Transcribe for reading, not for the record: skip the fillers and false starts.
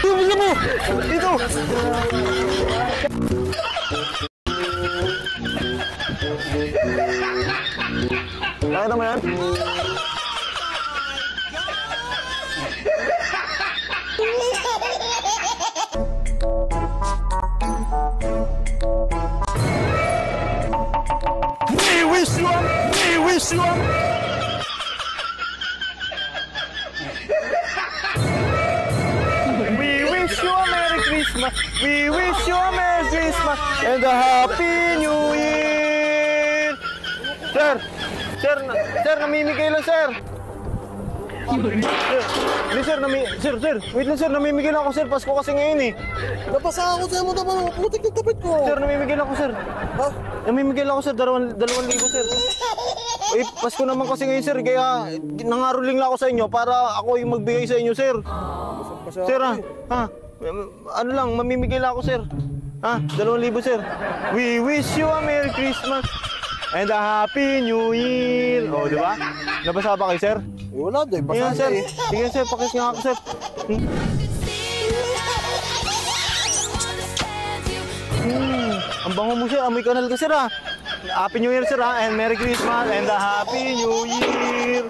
Tumingin mo! Dito! Nakita mo yan? We wish you a Merry Christmas. We wish you a Merry Christmas and a Happy New Year. Sir, namimigay lang, sir. Sir, wait lang, sir, namimigay lang ako, sir. Pasko kasi ngayon eh. Napasa ako sa'yo mo naman, putik ng tapit ko. Sir, namimigay lang ako, sir. Ha? Namimigay lang ako, sir, 2,000, sir. Eh, Pasko naman kasi ngayon, sir, kaya nangaroling lang ako sa inyo para ako yung magbigay sa inyo, sir. Sir, ano lang, mamimigay lang ako, sir. 2,000, sir. We wish you a Merry Christmas and a Happy New Year. Oh, di ba? Nabasa ba kayo, sir? Wala, day, basa sir. eh. Sige, sir, pakis nga ako, sir. Ang bango mo, sir. Amoy kanal ka, sir, ha? Happy New Year, sir, ha? And Merry Christmas and a Happy New Year.